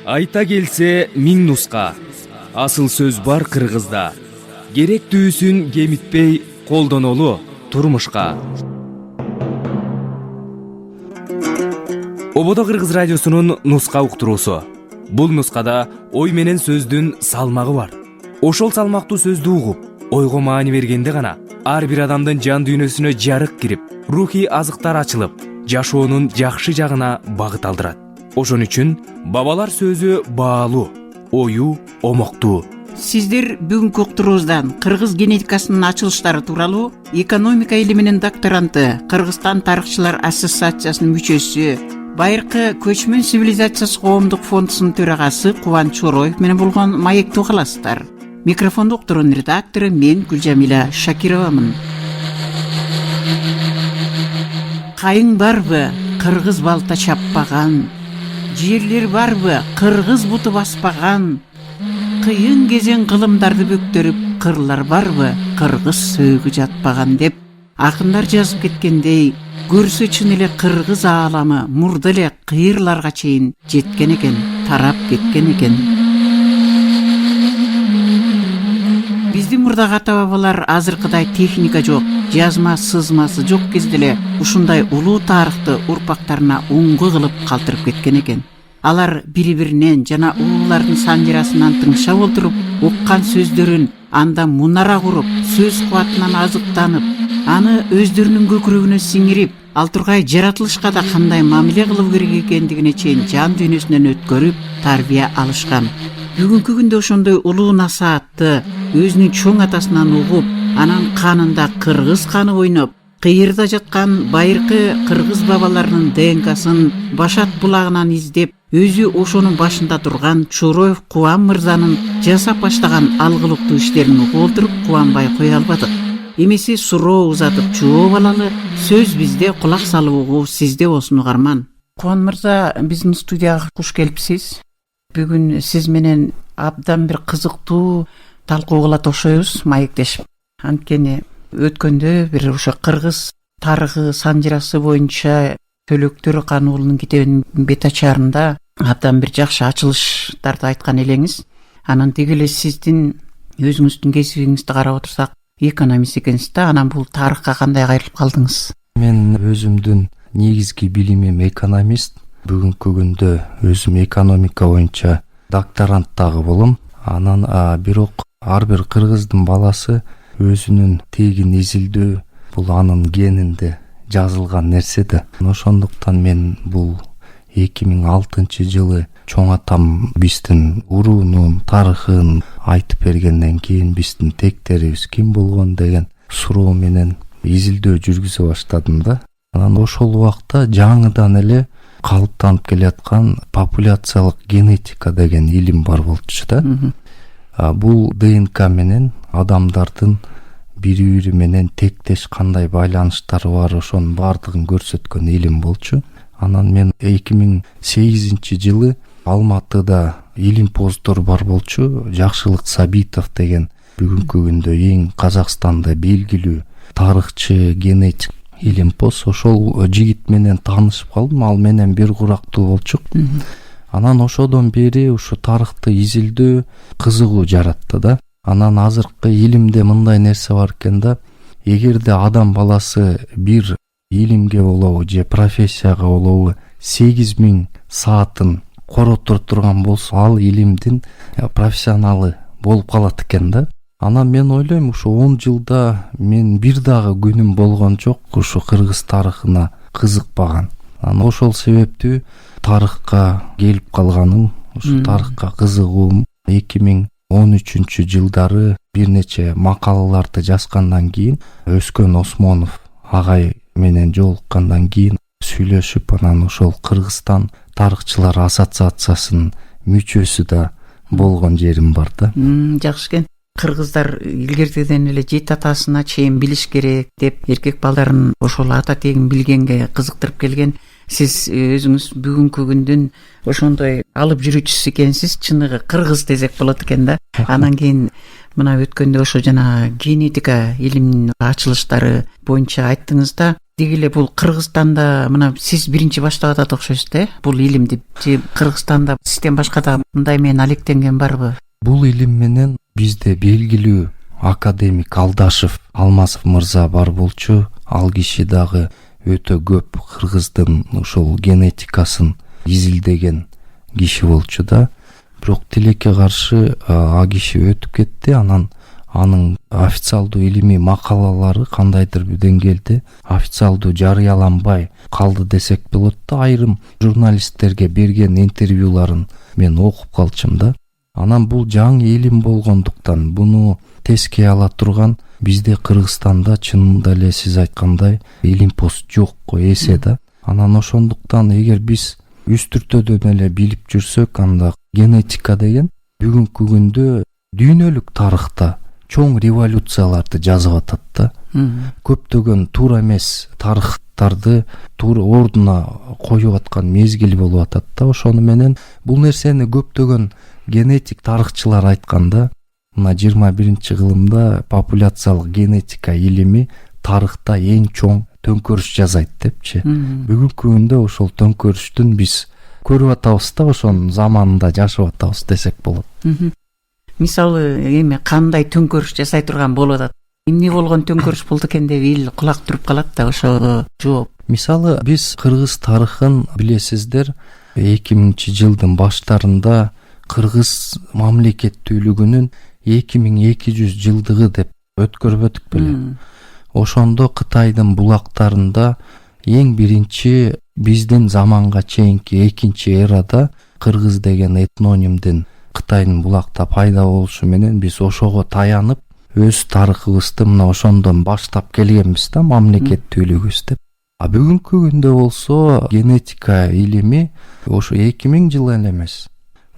Айта келсе миң нуска, асыл сөз бар кыргызда. Керектүүсүн кемитпей колдонолу турмушка. Ободо Кыргыз радиосунун нуска уктуруусу. Бул нускада ой менен сөздүн салмагы бар. Ошол салмактуу сөздү угуп, ойго маани бергенде гана ар бир адамдын жан дүйнөсүнө жарык кирип, рухий азыктар ачылып, жашоонун жакшы жагына багыт алдырат. Ошон үчүн бабалар сөзү баалуу, ою омоктуу. Сиздер бүгүнкү уктуруубуздан кыргыз генетикасынын ачылыштары тууралуу экономика илиминин докторанты, Кыргызстан тарыхчылар ассоциациясынын мүчөсү, байыркы көчмөн цивилизациясы коомдук фондунун төрагасы Кубаныч Чороев менен болгон маекти уга аласыздар. Микрофондо уктуруунун редактору мен Гүлжамиля Шакировамын. Кайың барбы, кыргыз балта чаппаган, жерлер барбы, кыргыз буту баспаган, кыйын кезең кылымдарды бөктөрүп, кырлар барбы, кыргыз сөөгү жатпаган деп акындар жазып кеткендей, көрсө чын эле кыргыз ааламы мурда эле кыйырларга чейин жеткен экен, тарап кеткен экен. Биздин мурдагы ата бабалар азыркыдай техника жок, жазма сызмасы жок кезде эле ушундай улуу тарыхты урпактарына уңгу кылып калтырып кеткен экен. Алар бири-биринен жана улуулардын санжырасынан тыңшап отуруп, уккан сөздөрүн анда мунара куруп, сөз кубатынан азыктанып, аны өздөрүнүн көкүрөгүнө сиңирип, ал тургай жаратылышка да кандай мамиле кылуу керек экендигине чейин жан дүйнөсүнөн өткөрүп, тарбия алышкан. Бүгүнкү күндө ошондой улуу насаатты өзүнүн чоң атасынан угуп, анан канында кыргыз каны ойноп, кыйырда жаткан байыркы кыргыз бабаларынын ДНКсын Башат булагынан издеп, өзү ошонун башында турган Чороев Кубан мырзанын жасап баштаган алгылыктуу иштерин угуп отуруп кубанбай кое албадык. Эмеси суроо узатып жооп алалы, сөз бизде, кулак салып угуу сизде болсун угарман. Кубан мырза, биздин студияга куш келипсиз. Бүгүн сиз менен абдан бир кызыктуу талкуу кылат окшойбуз, маектешип. Анткени өткөндө бир ошо кыргыз тарыхы санжырасы боюнча Төлөктөр Кануулунун китебинин бет ачарында абдан бир жакшы ачылыштарды айткан элеңиз. Анан деги эле сиздин өзүңүздүн кесибиңизди карап отурсак, экономист экенсиз да, анан бул тарыхка кандай кайрылып калдыңыз? Мен өзүмдүн негизги билимим экономист. Бүгүнкү күндө өзүм экономика боюнча докторант дагы болом. Анан бирок ар бир кыргыздын баласы өзүнүн тегин изилдөө бул анын генинде жазылган нерсе да. Ошондуктан мен бул 2006 жылы чоң атам биздин уруунун тарыхын айтып бергенден кийин биздин тектерибиз ким болгон деген суроо менен изилдөө жүргүзө баштадым да. Анан ошол убакта жаңыдан эле калыптанып келаткан популяциялык генетика деген илим бар болчу да. Бул ДНК менен адамдардын бири-бири менен тектеш кандай байланыштары бар, ошонун баардыгын көрсөткөн илим болчу. Анан мен 2008 жылы Алматыда илимпоздор бар болчу. Жакшылык Сабитов деген бүгүнкү күндө эң Казакстанда белгилүү тарыхчы, генетик илимпоз. Ошол жигит менен таанышып калдым. Ал менен бир курактуу болчук. Анан ошодон бери ушу тарыхты изилдөө кызыгуу жаратты да. Анан азыркы илимде мындай нерсе бар экен да, эгерде адам баласы бир илимге болобу же профессияга болобу 8000 саатын коротур турган болсо, ал илимдин профессионалы болуп калат экен да. Анан мен ойлойм, ушу 10 жылда мен бир дагы күнүм болгон жок ушу кыргыз тарыхына кызыкпаган. Анан ошол себептүү тарыхка келип калганым, ушу тарыхка кызыгуум. 2013 жылдары бир нече макалаларды жазгандан кийин Өскөн Осмонов агай менен жолуккандан кийин сүйлөшүп, анан ошол Кыргызстан тарыхчылар ассоциациясынын мүчөсү да болгон жерим бар да. Жакшы экен. Кыргыздар илгертеден эле жет атасына чейин билиш керек деп эркек балдарын ошол ата тегин билгенге кызыктырып келген. Сиз өзүңүз бүгүнкү күндүн ошондой алып жүрүүчүсү экенсиз, чыныгы кыргыз десек болот экен да. Анан кийин мына өткөндө ошо жана генетика илиминин ачылыштары боюнча айттыңыз да, деги эле бул Кыргызстанда мына сиз биринчи баштап атат окшойсуз да, бул илимди. Же Кыргызстанда сизден башка да мындай менен алектенген барбы? Бул илим менен бизде белгилүү академик Алдашев Алмазов мырза бар болчу. Ал киши дагы өтө көп кыргыздын ушул генетикасын изилдеген киши болчу да. Бирок тилекке каршы а киши өтүп кетти. Анан анын официалдуу илимий макалалары кандайдыр бир деңгээлде официалдуу жарыяланбай калды десек болот да. Айрым журналисттерге берген интервьюларын мен окуп калчым да. Анан бул жаңы илим болгондуктан буну тескей ала турган бизде Кыргызстанда чынында эле сиз айткандай илимпоз жок го, эсе да. Анан ошондуктан эгер биз үстүртөдөн эле билип жүрсөк, анда генетика деген бүгүнкү күндө дүйнөлүк тарыхта чоң революцияларды жазып атат да. Көптөгөн туура эмес тарыхтарды туура ордуна коюп аткан мезгил болуп атат да. Ошону менен бул нерсени көптөгөн генетик тарыхчылар айтканда, мына 21-кылымда популяциялык генетика илими тарыхта эң чоң төңкөрүш жасайт депчи. Бүгүнкү күндө ошол төңкөрүштүн биз көрүп атабыз да, ошонун заманында жашап атабыз десек болот. Мисалы эми кандай төңкөрүш жасай турган болуп атат? Эмне болгон төңкөрүш болду экен деп эл кулак туруп калат да, ошого жооп. Мисалы биз кыргыз тарыхын билесиздер, 2000-жылдын баштарында кыргыз мамлекеттүүлүгүнүн 2200 жылдыгы деп өткөрбөдүк беле. Ошондо Кытайдын булактарында эң биринчи биздин заманга чейинки экинчи эрада кыргыз деген этнонимдин Кытайдын булакта пайда болушу менен биз ошого таянып өз тарыхыбызды мына ошондон баштап келгенбиз да, мамлекеттүүлүгүбүз деп. А бүгүнкү күндө болсо генетика илими ошо 2000 жыл эле эмес,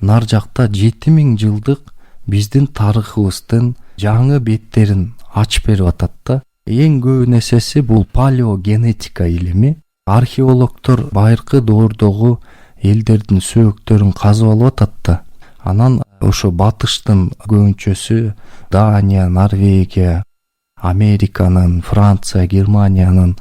нар жакта 7000 жылдык биздин тарыхыбыздын жаңы беттерин ачып берип атат да. Эң көп нерсеси бул палеогенетика илими. Археологдор байыркы доордогу элдердин сөөктөрүн казып алып атат да. Анан ошо батыштын көбүнчөсү Дания, Норвегия, Американын, Франция, Германиянын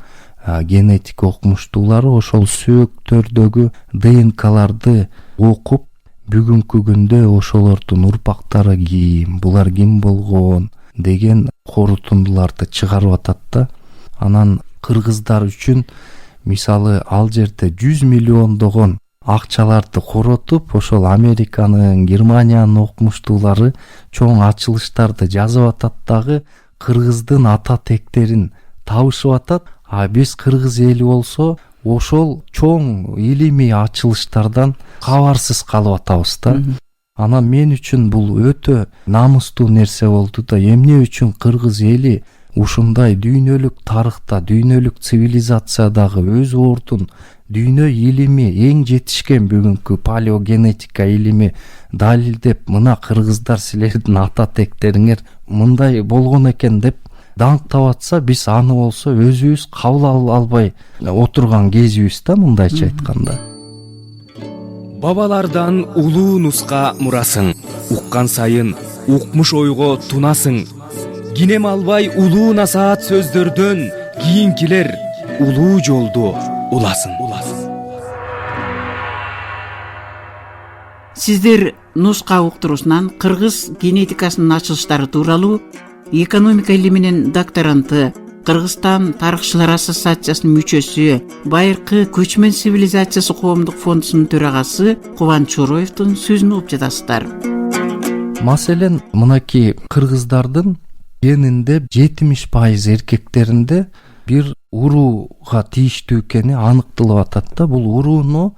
генетик окумуштуулары ошол сөөктөрдөгү ДНКларды окуп, бүгүнкү күндө ошолордун урпактары ким, булар ким болгон деген корутундуларды чыгарып атат да. Анан кыргыздар үчүн мисалы ал жерде 100 миллиондогон акчаларды коротуп, ошол Американын, Германиянын окумуштуулары чоң ачылыштарды жазып атат дагы, кыргыздын ата тектерин табышып атат. А биз кыргыз эли болсо ошол чоң илимий ачылыштардан кабарсыз калып атабыз да. Анан мен үчүн бул өтө намыстуу нерсе болду да. Эмне үчүн кыргыз эли ушундай дүйнөлүк тарыхта, дүйнөлүк цивилизациядагы өз ордун дүйнө илими эң жетишкен бүгүнкү палеогенетика илими далилдеп, мына кыргыздар силердин ата тектериңер мындай болгон экен деп даңктап атса, биз аны болсо өзүбүз кабыл албай отурган кезибиз да, мындайча айтканда. Бабалардан улуу нуска мурасың, уккан сайын укмуш ойго тунасың. Кинем албай улуу насаат сөздөрдөн, кийинкилер улуу жолду уласың. Сиздер нуска уктуруусунан кыргыз генетикасынын ачылыштары тууралуу экономика илиминин докторанты, Кыргызстан тарыхчылар ассоциациясынын мүчөсү, байыркы көчмөн цивилизациясы коомдук фондунун төрагасы Кубаныч Чороевдун сөзүн угуп жатасыздар. Маселен, мынакей кыргыздардын генинде 70% эркектеринде бир урууга тийиштүү экени аныкталып атат да. Бул урууну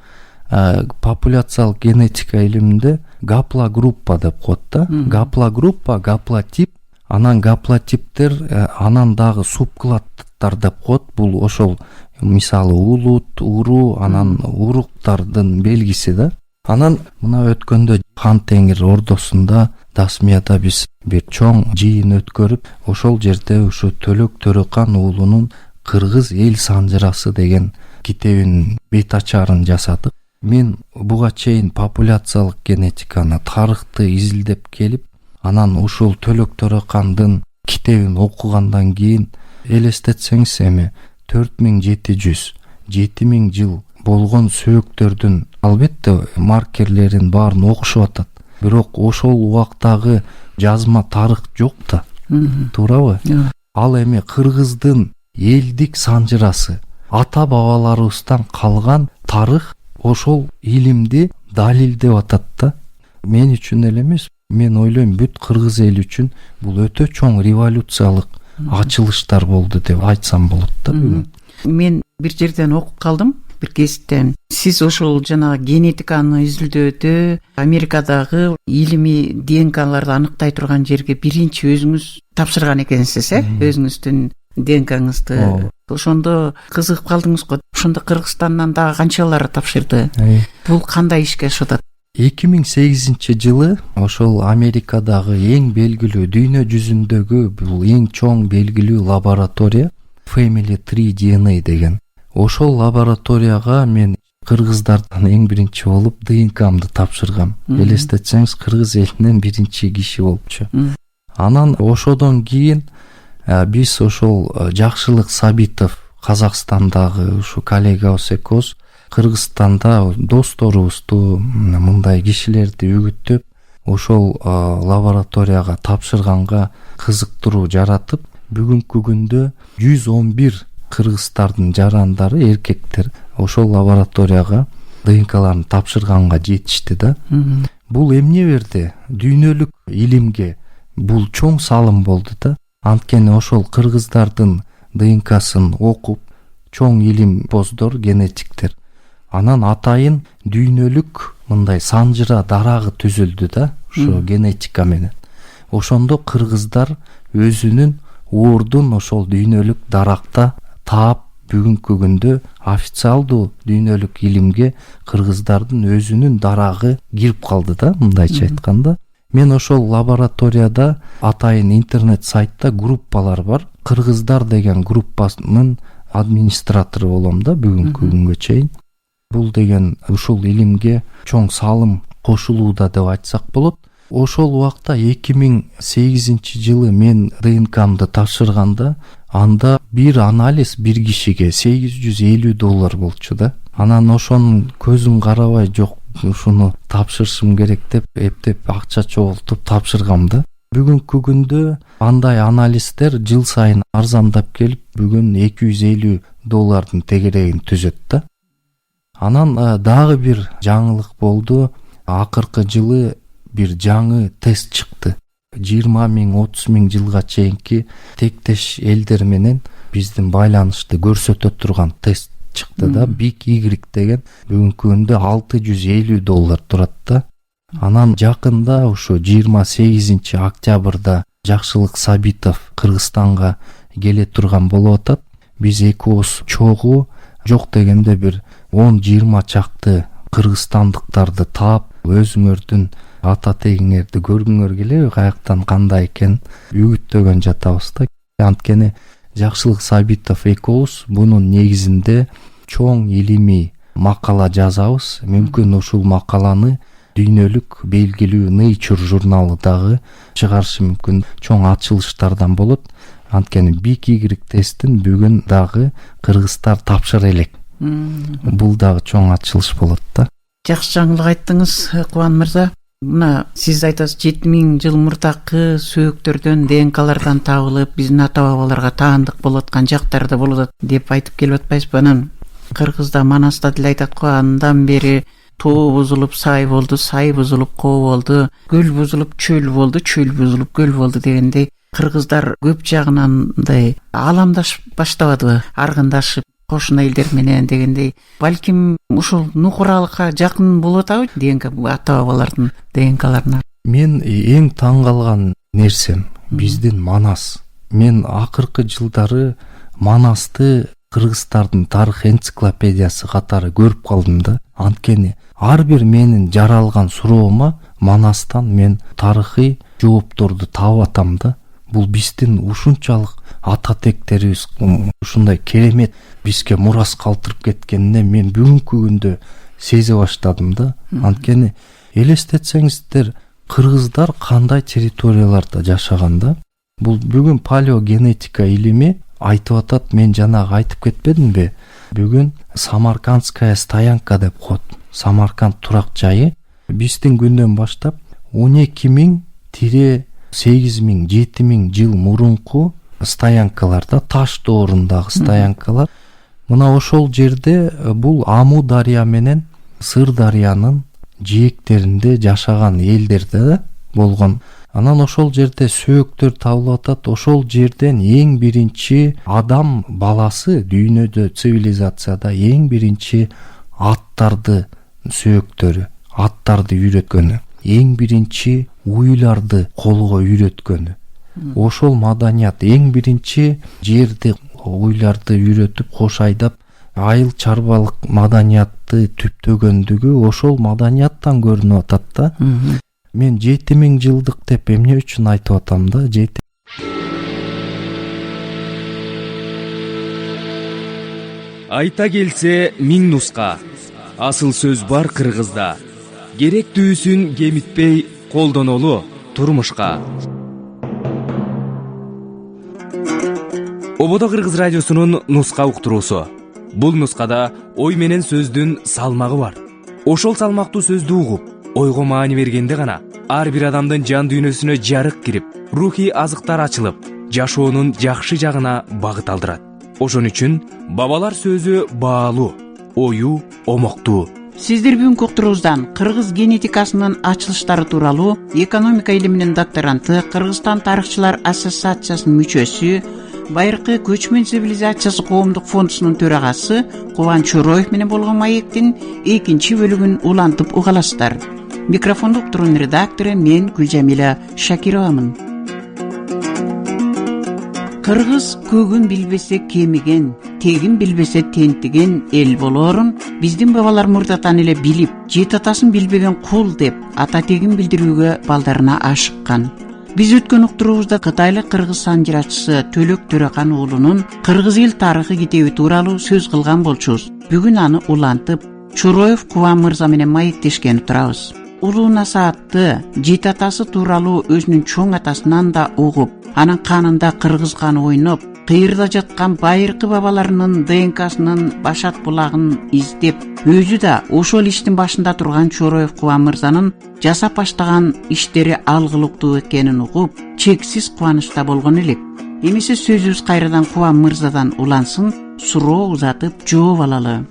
популяциялык генетика илиминде гаплогруппа деп коет да. Гаплогруппа, гаплотип, анан гаплотиптер, анан дагы субклаттар деп коет. Бул ошол мисалы улут, уруу, анан уруктардын белгиси да. Анан мына өткөндө Хан Теңир ордосунда Дасмияда биз бир чоң жыйын өткөрүп, ошол жерде ушу Төлөк Төрөкан уулунун Кыргыз эл санжырасы деген китебин бет ачарын жасадык. Мен буга чейин популяциялык генетиканы, тарыхты изилдеп келип, анан ушул Төлөк Төрөкандын китебин окугандан кийин элестетсеңиз, эми 4700-7000 жыл болгон сөөктөрдүн албетте маркерлерин баарын окушуп атат. Бирок ошол убактагы жазма тарых жок да. Туурабы? Ал эми кыргыздын элдик санжырасы, ата бабаларыбыздан калган тарых ошол илимди далилдеп атат да. Мен үчүн эле эмес, мен ойлойм бүт кыргыз эли үчүн бул өтө чоң революциялык ачылыштар болду деп айтсам болот да бүгүн. Мен бир жерден окуп калдым, бир кесиптен. Сиз ошол жанагы генетиканы изилдөөдө Америкадагы илимий ДНКларды аныктай турган жерге биринчи өзүңүз тапшырган экенсиз, өзүңүздүн ДНКңызды. Ошондо кызыгып калдыңыз го. Ошондо Кыргызстандан дагы канчалары тапшырды? Бул кандай ишке ашып атат? 2008-жылы ошол Америкадагы эң белгилүү, дүйнө жүзүндөгү бул эң чоң белгилүү лаборатория Family Tree DNA деген. Ошол лабораторияга мен кыргыздардан эң биринчи болуп ДНКмды тапшыргам. Элестетсеңиз, кыргыз элинен биринчи киши болупчу. Анан ошодон кийин биз ошол Жакшылык Сабитов, Казакстандагы ушу коллегабыз экөөбүз Кыргызстанда досторубузду, мындай кишилерди үгүттөп, ошол лабораторияга тапшырганга кызыктыруу жаратып, бүгүнкү күндө 111 кыргыздардын жарандары, эркектер ошол лабораторияга ДНКларын тапшырганга жетишти да. Бул эмне берди? Дүйнөлүк илимге бул чоң салым болду да. Анткени ошол кыргыздардын ДНКсын окуп, чоң илимпоздор, генетиктер анан атайын дүйнөлүк мындай санжыра дарагы түзүлдү да, ошо генетика менен. Ошондо кыргыздар өзүнүн уурдун ошол дүйнөлүк даракта таап, бүгүнкү күндө официалдуу дүйнөлүк илимге кыргыздардын өзүнүн дарагы кирип калды да, мындайча айтканда. Мен ошол лабораторияда атайын интернет сайтта группалар бар. Кыргыздар деген группасынын администратору болом да бүгүнкү күнгө чейин. Бул деген ушул илимге чоң салым кошулууда деп айтсак болот. Ошол убакта 2008-жылы мен ДНКмды тапшырганда, анда бир анализ бир кишиге $850 болчу да. Анан ошонун көзүм карабай, жок, ушуну тапшырышым керек деп эптеп акча чогултуп тапшыргам да. Бүгүнкү күндө андай анализдер жыл сайын арзандап келип, бүгүн $250 тегерегин түзөт да. Анан дагы бир жаңылык болду. Акыркы жылы бир жаңы тест чыкты. 20 000, 30 000 жылга чейинки тектеш элдер менен биздин байланышты көрсөтө турган тест чыкты да. Big Y деген бүгүнкү күндө $650 турат да. Анан жакында ушу 28 октябрда Жакшылык Сабитов Кыргызстанга келе турган болуп атат. Биз экөөбүз чогуу жок дегенде бир 10-20 чакты кыргызстандыктарды таап, өзүңөрдүн ата тегиңерди көргүңөр келеби, каяктан кандай экен үгүттөгөн жатабыз да. Анткени Жакшылык Сабитов экөөбүз бунун негизинде чоң илимий макала жазабыз. Мүмкүн ушул макаланы дүйнөлүк белгилүү Nature журналы дагы чыгарышы мүмкүн. Чоң ачылыштардан болот. Анткени Big Y тестин бүгүн дагы кыргыздар тапшыра элек. Бул дагы чоң ачылыш болот да. Жакшы жаңылык айттыңыз, Кубан мырза. Мына сиз айтасыз, 7000 жыл мурдакы сөөктөрдөн ДНКлардан табылып, биздин ата бабаларга таандык болуп аткан жактар да болот деп айтып келип атпайсызбы? Анан Кыргызда Манаста деле айтат го, андан бери тоо бузулуп сай болду, сай бузулуп коо болду, көл бузулуп чөл болду, чөл бузулуп көл болду дегендей, кыргыздар көп жагынан мындай аламдашып баштабадыбы, аргындашып кошуна элдер менен дегендей. Балким ушул нукуралыкка жакын болуп атабы ДНК, ата бабалардын ДНКларына? Мен эң таң калган нерсем биздин Манас. Мен акыркы жылдары Манасты кыргыздардын тарых энциклопедиясы катары көрүп калдым да. Анткени ар бир менин жаралган суроома Манастан мен тарыхый жоопторду таап атам да. Бул биздин ушунчалык ата тектерибиз ушундай керемет бизге мурас калтырып кеткенине мен бүгүнкү күндө сезе баштадым да. Анткени элестетсеңиздер, кыргыздар кандай территорияларда жашаган да. Бул бүгүн палеогенетика илими айтып атат, мен жанагы айтып кетпедимби, бүгүн Самаркандская стоянка деп коет. Самарканд турак жайы биздин күндөн баштап 12.000-8.000-7.000 жыл мурунку стоянкаларда, таш доорундагы стоянкалар. Мына ошол жерде бул Аму дарыя менен Сыр дарыянын жээктеринде жашаган элдерде болгон. Анан ошол жерде сөөктөр табылып атат. Ошол жерден эң биринчи адам баласы дүйнөдө, цивилизацияда эң биринчи аттарды сөөктөрү, аттарды үйрөткөнү, эң биринчи уйларды колго үйрөткөнү. Ошол маданият эң биринчи жерди, уйларды үйрөтүп, кош айдап, айыл чарбалык маданиятты түптөгөндүгү ошол маданияттан көрүнүп атат да. Мен 7000 жылдык деп эмне үчүн айтып атам да? Айта келсе 1000 нуска. Асыл сөз бар кыргызда. Керектүүсүн кемитпей колдонолу турмушка. Ободо Кыргыз радиосунун нуска уктуруусу. Бул нускада ой менен сөздүн салмагы бар. Ошол салмактуу сөздү угуп, ойго маани бергенде гана ар бир адамдын жан дүйнөсүнө жарык кирип, рухий азыктар ачылып, жашоонун жакшы жагына багыт алдырат. Ошон үчүн бабалар сөзү баалуу, ою омоктуу. Сиздер бүгүнкү уктуруубуздан кыргыз генетикасынын ачылыштары тууралуу экономика илиминин докторанты, Кыргызстан тарыхчылар ассоциациясынын мүчөсү, Байыркы көчмөн цивилизациясы коомдук фондусунун төрагасы Кубан Чороев менен болгон маектин 2 бөлүгүн улантып угаласыздар. Микрофондо уктуруунун редактору мен Гүлжамила Шакировамын. Кыргыз көгүн билбесе кемиген, тегин билбесе тентиген эл болоорун биздин бабалар мурдатан эле билип, жет атасын билбеген кул деп ата тегин билдирүүгө балдарына ашыккан. Биз өткөн уктуруубузда кытайлык кыргыз санжырачысы Төлөк Төрехан уулунун Кыргыз эл тарыхы китеби тууралуу сөз кылган болчубуз. Бүгүн аны улантып, Чороев Кубан мырза менен маектешкени турабыз. Улуу насаатты жет атасы тууралуу өзүнүн чоң атасынан да угуп, анын канында кыргыз каны ойноп, кыйырда жаткан байыркы бабаларынын ДНКсынын башат булагын издеп, өзү да ошол иштин башында турган Чороев Кубан мырзанын жасап баштаган иштери алгылыктуу экенин угуп, чексиз кубанычта болгон элек. Эмесе сөзүбүз кайрадан Кубан мырзадан улансын, суроо узатып жооп алалы.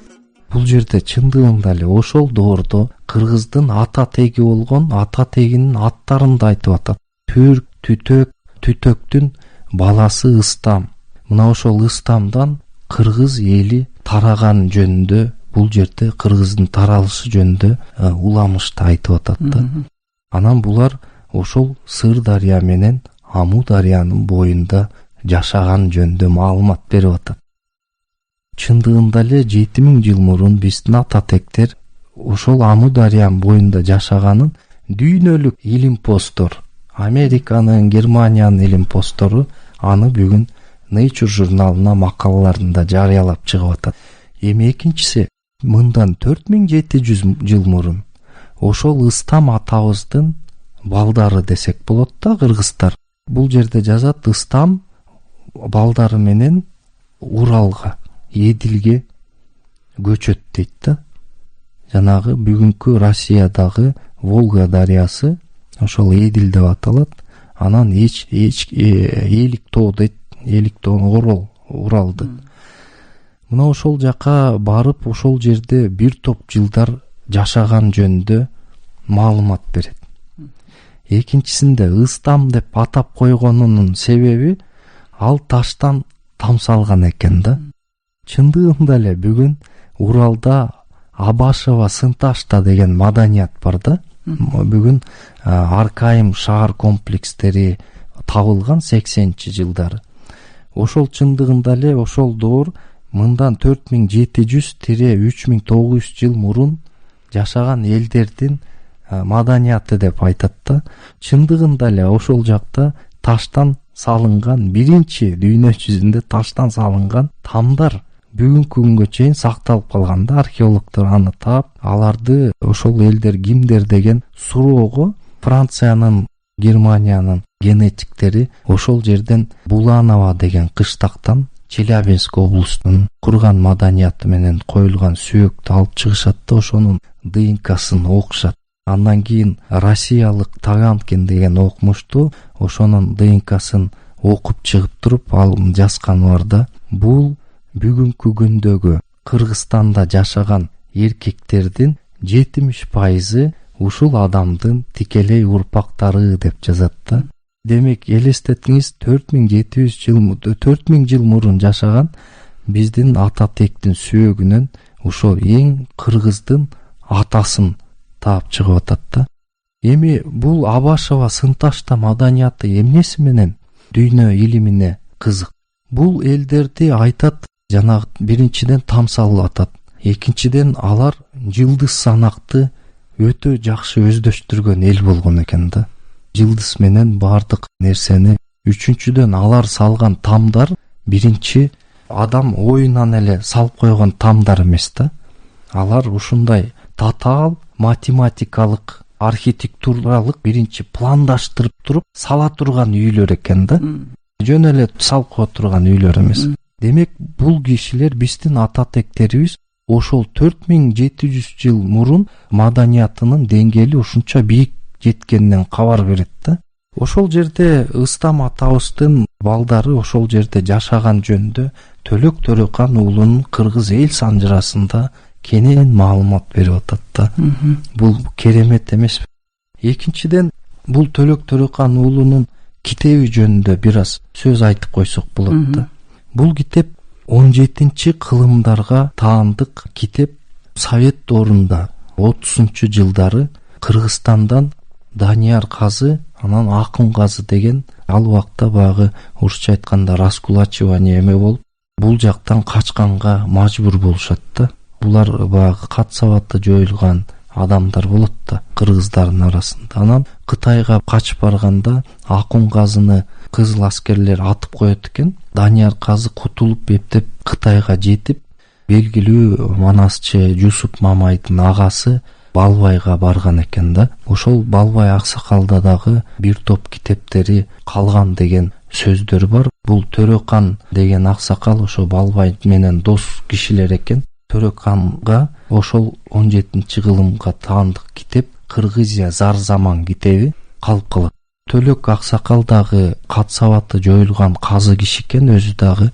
Бул жерде чындыгында эле ошол доордо кыргыздын ата теги болгон ата тегинин аттарын да айтып атат. Түрк, Түтөк, Түтөктүн баласы Ыстам. Мына ошол Ыстамдан кыргыз эли тараган жөнүндө, бул жерде кыргыздын таралышы жөнүндө уламышты айтып атат да. Анан булар ошол Сыр дарыя менен Аму дарыянын боюнда жашаган жөнүндө маалымат берип атат. Чындыгында эле 7000 жыл мурун биздин ата тектер ошол Аму дарыянын боюнда жашаганын дүйнөлүк илим посттор, Американын, Германиянын илим посттору аны бүгүн Nature журналына макалаларында жарыялап чыгып атат. Эми экинчиси, мындан 4700 жыл мурун ошол Ыстам атабыздын балдары десек болот да кыргыздар. Бул жерде жазат, Ыстам балдары менен Уралга, Эдилге көчөт дейт да. Жанагы бүгүнкү Россиядагы Волга дарыясы ошол Эдил деп аталат. Анан Элик тоо дейт, Элик тоо Уралды. Мына ошол жака барып, ошол жерде бир топ жылдар жашаган жөнүндө маалымат берет. Экинчисинде Ыстам деп атап койгонунун себеби ал таштан тамсалган экен да. Чындыгында эле бүгүн Уралда Абашева Сынташта деген маданият бар да. Бүгүн Аркайым шаар комплекстери табылган 80-жылдары. Ошол чындыгында эле ошол доор мындан 4700-3900 жыл мурун жашаган элдердин маданияты деп айтат да. Чындыгында эле ошол жакта таштан салынган, биринчи дүйнө жүзүндө таштан салынган тамдар бүгүнкү күнгө чейин сакталып калган да. Археологдор аны таап, аларды ошол элдер кимдер деген суроого Франциянын, Германиянын генетиктери ошол жерден Буланова деген кыштактан Челябинск облустун курган маданияты менен коюлган сөөктү алып чыгышат да ошонун ДНКсын окушат. Андан кийин Россиялык Таганкин деген окумушту ошонун ДНКсын окуп чыгып туруп ал жазганы бар да, бул бүгүнкү күндөгү Кыргызстанда жашаган эркектердин 70% ушул адамдын тикелей урпактары деп жазат да. Демек элестетиңиз, 4000 жыл мурун жашаган биздин ата тектин сөөгүнөн ошол эң кыргыздын атасын таап чыгып атат да. Эми бул Абашева Сынташта маданияты эмнеси менен дүйнө илимине кызык? Бул элдерди айтат, жанагы биринчиден тамсалып атат. Экинчиден алар жылдыз санакты өтө жакшы өздөштүргөн эл болгон экен да. Жылдыз менен бардык нерсени. Үчүнчүдөн алар салган тамдар биринчи адам оюнан эле салып койгон тамдар эмес да. Алар ушундай татаал математикалык, архитектуралык биринчи пландаштырып туруп сала турган үйлөр экен да. Жөн эле салып кое турган үйлөр эмес. Демек бул кишилер биздин ата тектерибиз ошол 4700 жыл мурун маданиятынын деңгээли ушунча бийик жеткенинен кабар берет да. Ошол жерде Ыстам атабыздын балдары ошол жерде жашаган жөнүндө Төлөк Төрөкан уулунун кыргыз эл санжырасында кенен маалымат берип атат да. Бул керемет эмеспи? Экинчиден, бул Төлөк Төрөкан уулунун китеби жөнүндө бир аз сөз айтып койсок болот да. Бул китеп 17-чи кылымдарга таандык китеп. Совет доорунда 30-жылдары Кыргызстандан Данияр Казы, анан Акын Казы деген ал убакта багы орусча айтканда раскулачивание эме болуп, бул жактан качканга мажбур болушат да. Булар багы кат сабаты жоюлган адамдар болот да кыргыздардын арасында. Анан Кытайга качып барганда Акын Казыны кызыл аскерлер атып коет экен. Данияр Казы кутулуп эптеп Кытайга жетип, белгилүү манасчы Жусуп Мамайдын агасы Балбайга барган экен да. Ошол Балбай аксакалда дагы бир топ китептери калган деген сөздөр бар. Бул Төрөкан деген аксакал ошо Балбай менен дос кишилер экен. Төрөканга ошол 17-чи кылымга таандык китеп Кыргызия зар заман китеби калып калат. Төлөк аксакал дагы кат сабаты жоюлган казы киши экен өзү дагы.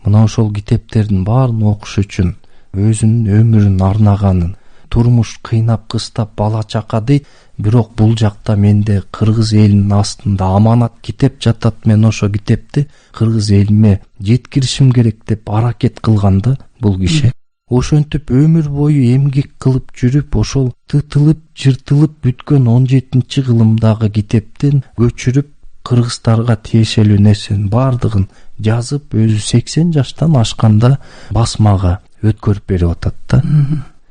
Мына ошол китептердин баарын окуш үчүн өзүнүн өмүрүн арнаганын, турмуш кыйнап кыстап бала чака дейт, бирок бул жакта менде кыргыз элинин астында аманат китеп жатат, мен ошо китепти кыргыз элиме жеткиришим керек деп аракет кылганда бул киши. Ошентип өмүр бою эмгек кылып жүрүп, ошол тытылып, жыртылып бүткөн 17-чи кылымдагы китептен көчүрүп кыргыздарга тиешелүү нерсенин бардыгын жазып, өзү 80 жаштан ашканда басмага өткөрүп берип атат да.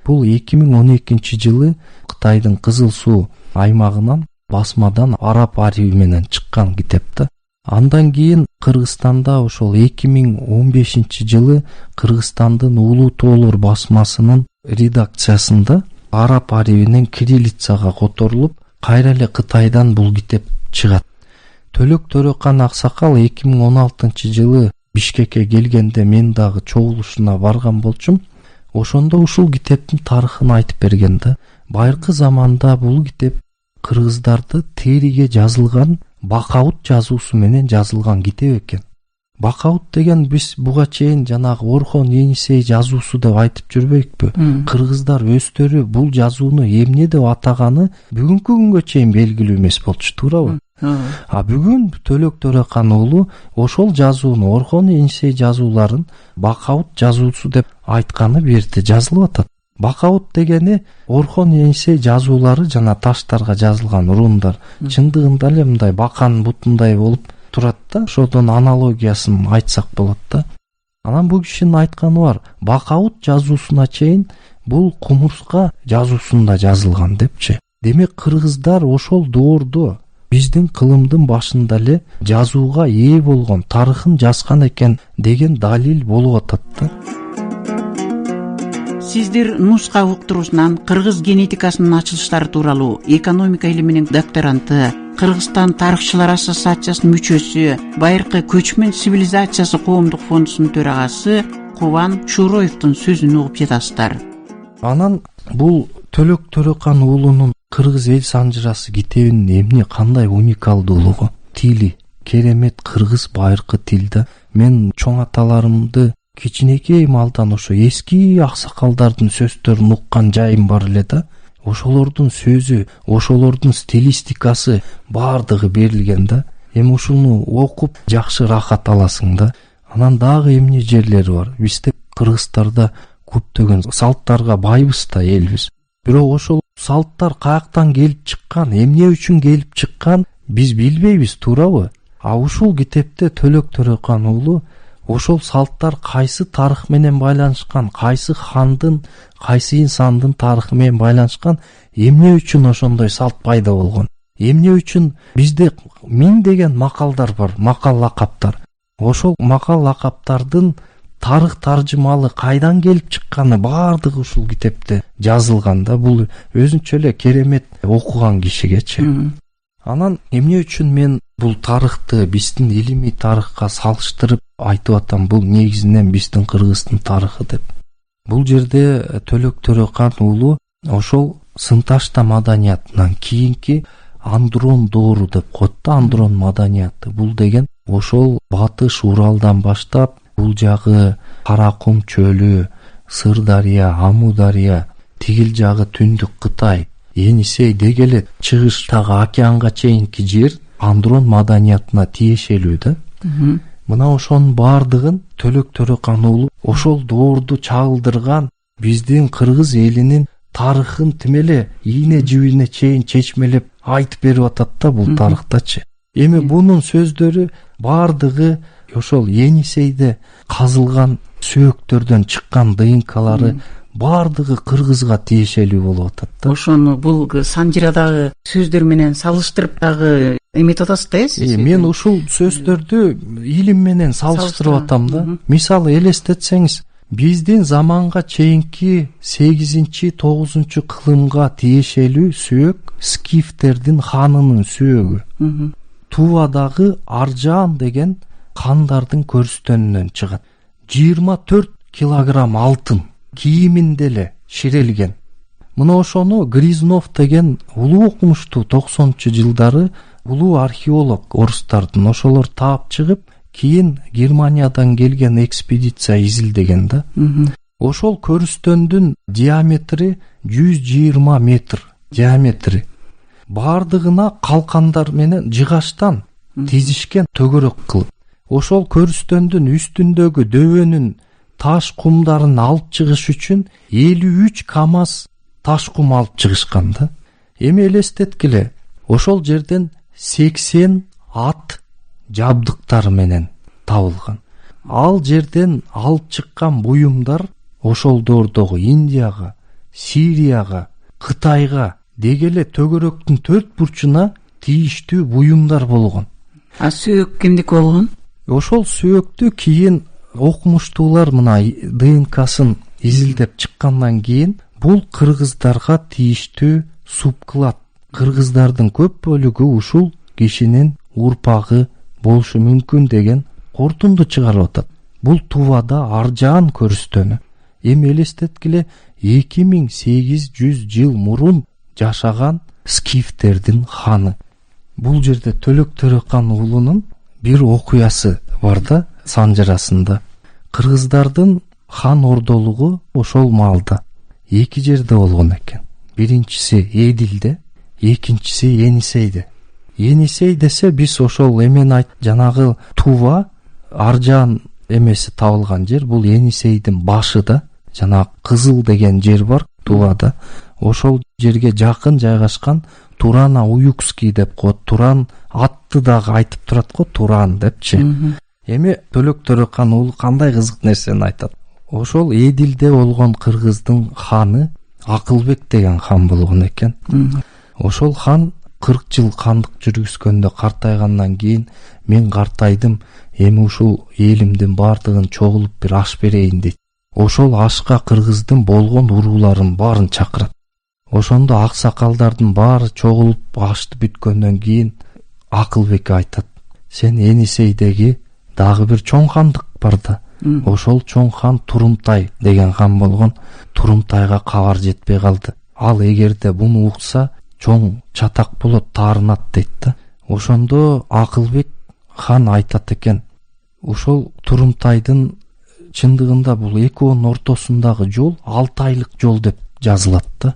Бул 2012 жылы Кытайдын Кызыл Суу аймагынан басмадан араб ариби менен чыккан китеп да. Андан кийин Кыргызстанда ошол 2015 жылы Кыргызстандын Улуу Тоолор басмасынын редакциясында араб арибинен кириллицага которулуп, кайра эле Кытайдан бул китеп чыгат. Төлөк Төрөкан аксакал 2016 жылы Бишкекке келгенде мен дагы чогулушуна барган болчумун. Ошондо ушул китептин тарыхын айтып берген да. Байыркы заманда бул китеп кыргыздарды териге жазылган Бакаут жазуусу менен жазылган китеп экен. Бакаут деген биз буга чейин жанагы Орхон Енисей жазуусу деп айтып жүрбөйүкпү? Кыргыздар өздөрү бул жазууну эмне деп атаганы бүгүнкү күнгө чейин белгилүү эмес болчу, туурабы? Бүгүн Төлөк Төрөкан уулу ошол жазууну, Орхон Енисей жазууларын Бакаут жазуусу деп айтканы бу жерде жазылып атат. Бакаут дегени Орхон Енисей жазуулары жана таштарга жазылган урундар. Чындыгында эле мындай баканын бутундай болуп турат да, ошодон аналогиясын айтсак болот да. Анан бул кишинин айтканы бар, Бакаут жазуусуна чейин бул кумурска жазуусунда жазылган депчи. Демек кыргыздар ошол доордо биздин кылымдын башында эле жазууга ээ болгон, тарыхын жазган экен деген далил болуп атат да. Сиздер нуска уктуруусунан кыргыз генетикасынын ачылыштары тууралуу экономика илиминин докторанты Кыргызстан тарыхчылар ассоциациясынын мүчөсү, байыркы көчмөн цивилизациясы коомдук фондусунун төрагасы Кубан Шуроевдун сөзүн угуп жатасыздар. Анан бул Төлөк Төрөкан уулунун Кыргыз эл санжырасы китебинин эмне кандай уникалдуулугу? Тили керемет кыргыз байыркы тил да. Мен чоң аталарымды кичинекей малдан ошо эски аксакалдардын сөздөрүн уккан жайым бар эле да. Ошолордун сөзү, ошолордун стилистикасы баардыгы берилген да. Эми ушуну окуп жакшы рахат аласың да. Анан дагы эмне жерлери бар. Бизде кыргыздарда көптөгөн салттарга байбыз да элбиз. Бирок ошол салттар каяктан келип чыккан, эмне үчүн келип чыккан биз билбейбиз, туурабы? А ушул китепте Төлөк Төрөкан уулу ошол салттар кайсы тарых менен байланышкан, кайсы хандын, кайсы инсандын тарыхы менен байланышкан, эмне үчүн ошондой салт пайда болгон, эмне үчүн бизде 1000 деген макалдар бар, макал лакаптар. Ошол макал лакаптардын тарых таржымалы кайдан келип чыкканы баардыгы ушул китепте жазылган да. Бул өзүнчө эле керемет окуган кишигечи. Анан эмне үчүн мен бул тарыхты биздин илимий тарыхка салыштырып айтып атам, бул негизинен биздин кыргыздын тарыхы деп. Бул жерде Төлөк Төрөкан уулу ошол Сынташта маданиятынан кийинки Андрон доору деп коет да, Андрон маданияты. Бул деген ошол Батыш Уралдан баштап бул жагы Каракум чөлү, Сырдария, Амудария, тигил жагы Түндүк Кытай, Енисей дегеле чыгыштагы океанга чейинки жер Андрон маданиятына тиешелүү да. Мына ошонун баардыгын Төлөк Төрөкан уулу ошол доорду чагылдырган, биздин кыргыз элинин тарыхын тимеле ийне жибине чейин чечмелеп айтып берип атат да бул тарыхтачы. Эми бунун сөздөрү баардыгы ошол Енисейде казылган сөөктөрдөн чыккан ДНКлары баардыгы кыргызга тиешелүү болуп атат да. Ошону бул санжирадагы сөздөр менен салыштырып дагы эметип атасыз да, сиз? Мен ушул сөздөрдү илим менен салыштырып атам да. Мисалы элестетсеңиз, биздин заманга чейинки 8-9 кылымга тиешелүү сөөк скифтердин ханынын сөөгү. Тувадагы Аржаан деген кандардын көрүстөнүнөн чыгат. 24 килограмм алтын кийиминде эле ширелген. Мына ошону Гризнов деген улуу окумуштуу 90-жылдары улуу археолог орустардын ошолор таап чыгып, кийин Германиядан келген экспедиция изилдеген да. Ошол көрүстөндүн диаметри 120 метр диаметри. Баардыгына калкандар менен жыгаштан тизишкен төгөрөк кылып. Ошол көрүстөндүн үстүндөгү дөбөнүн таш кумдарын алып чыгыш үчүн 53 камаз таш кум алып чыгышкан да. Эми элестеткиле, ошол жерден 80 ат жабдыктары менен табылган. Ал жерден алып чыккан буюмдар ошол доордогу Индияга, Сирияга, Кытайга дегеле төгөрөктүн 4 бурчуна тийиштүү буюмдар болгон. А сөөк кимдики болгон? Ошол сөөктү кийин окумуштуулар мына ДНКсын изилдеп чыккандан кийин бул кыргыздарга тийиштүү субклад. Кыргыздардын көп бөлүгү ушул кишинин урпагы болушу мүмкүн деген кортунду чыгарып атат. Бул Тувада Аржаан көрүстөнү. Эми элестеткиле 2800 жыл мурун жашаган скифтердин ханы. Бул жерде Төлөк Төрөкан уулунун бир окуясы бар да санжырасында. Кыргыздардын хан ордолугу ошол маалда эки жерде болгон экен. Биринчиси Эдилде, экинчиси Енисейде. Енисей десе биз ошол эмен жанагы Тува, Аржаан эмеси табылган жер, бул Енисейдин башы да. Жана Кызыл деген жер бар Тувада. Ошол жерге жакын жайгашкан Турана Уюкский деп коет. Туран атты дагы айтып турат го, Туран депчи. Эми Төлөк Төрөкан уулу кандай кызык нерсени айтат. Ошол Эдилде болгон кыргыздын ханы Акылбек деген хан болгон экен. Ошол хан 40 жыл кандык жүргүзгөндө картайгандан кийин мен картайдым, эми ушул элимдин баардыгын чогулуп бир аш берейин дейт. Ошол ашка кыргыздын болгон урууларын баарын чакырат. Ошондо аксакалдардын баары чогулуп ашты бүткөндөн кийин Акылбек айтат: сен Енисейдеги дагы бир чоң хандык бар да. Ошол чоң хан Турумтай деген хан болгон. Турумтайга кабар жетпей калды. Ал эгерде буну укса чоң чатак болот, таарынат дейт да. Ошондо Акылбек хан айтат экен: ошол Турумтайдын чындыгында бул экөөнүн ортосундагы жол 6 айлык жол деп жазылат да.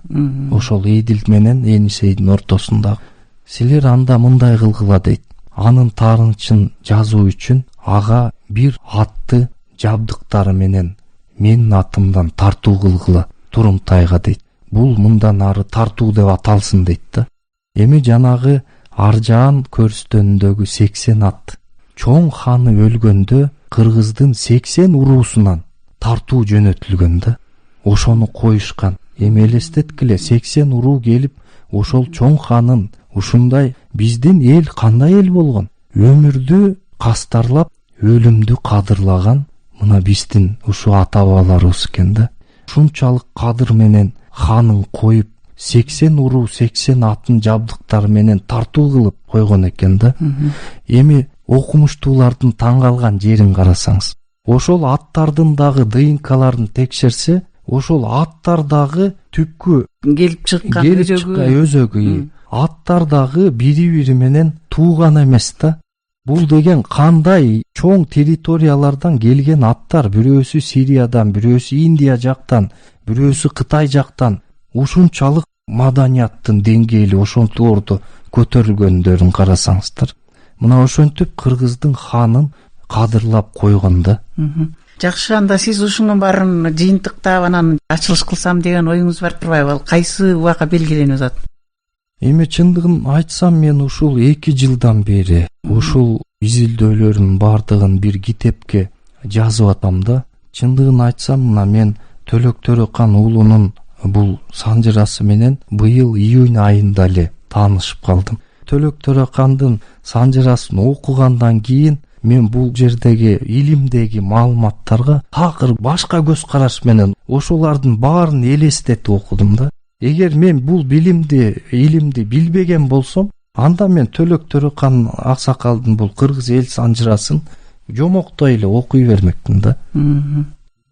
Ошол Эдил менен Енисейдин ортосундагы. Силер анда мындай кылгыла дейт. Анын таарынчын жазуу үчүн ага бир атты жабдыктары менен менин атымдан тартуу кылгыла Турумтайга дейт. Бул мындан ары тартуу деп аталсын дейт да. Эми жанагы Аржаан көрүстөнүндөгү 80 ат чоң ханы өлгөндө кыргыздын 80 уруусунан тартуу жөнөтүлгөн да. Ошону коюшкан. Эми элестеткиле, 80 уруу келип ошол чоң ханын ушундай биздин эл кандай эл болгон? Өмүрдү кастарлап, өлүмдү кадырлаган мына биздин ушу ата бабаларыбыз экен да. Ушунчалык кадыр менен ханын коюп 80 уруу 80 атын жабдыктары менен тартуу кылып койгон экен да. Эми окумуштуулардын таң калган жерин карасаңыз, ошол аттардын дагы ДНКларын текшерсе, ошол аттар дагы түпкү келип чыккан өзөгү аттар дагы бири-бири менен тууган эмес да. Бул деген кандай чоң территориялардан келген аттар, бирөөсү Сириядан, бирөөсү Индия жактан, бирөөсү Кытай жактан. Ушунчалык маданияттын деңгээли ошонтуурду көтөрүлгөндөрүн карасаңыздар. Мына ошентип кыргыздын ханын кадырлап койгон да. Жакшы, анда сиз ушунун баарын жыйынтыктап анан ачылыш кылсам деген оюңуз бар турбайбы? Ал кайсы убакка белгиленип атат? Эми чындыгын айтсам, мен ушул 2 жылдан бери ушул изилдөөлөрүмдүн бардыгын бир китепке жазып атам да. Чындыгын айтсам, мына мен Төлөк Төрөкан уулунун бул санжырасы менен быйыл июнь айында эле таанышып калдым. Төлөк Төрөкандын санжырасын окугандан кийин мен бул жердеги илимдеги маалыматтарга такыр башка көз караш менен ошолардын баарын элестетип окудум да. Эгер мен бул илимди билбеген болсом, анда мен Төлөк Төрөкан аксакалдын бул кыргыз эл санжырасын жомоктой эле окуй бермекмин да.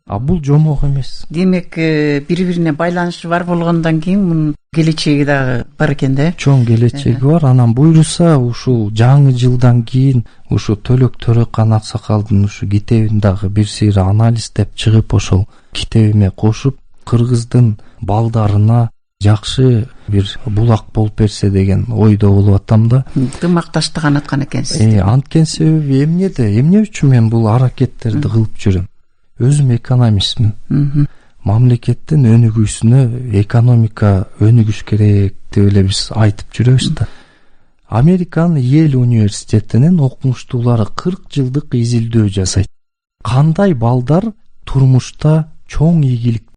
А бул жомок эмес. Демек, бири-бирине байланышы бар болгондон кийин мунун келечеги дагы бар экен да. Чоң келечеги бар. Анан буйруса ушул жаңы жылдан кийин ушу Төлөк Төрөкан аксакалдын ушу китебин дагы бир сыйра анализдеп чыгып, ошол китебиме кошуп, кыргыздын балдарына жакшы бир булак болуп берсе деген ойдо болуп атам да. Дымакташты канаткан экенсиз. Анткен себеби эмне үчүн мен бул аракеттерди кылып жүрөм? Өзүм экономистмин. Мамлекеттин өнүгүүсүнө экономика өнүгүш керек деп эле биз айтып жүрөбүз да. Американын Йель университетинин окумуштуулары 40 жылдык изилдөө жасайт. Кандай балдар турмушта чоң ийгилик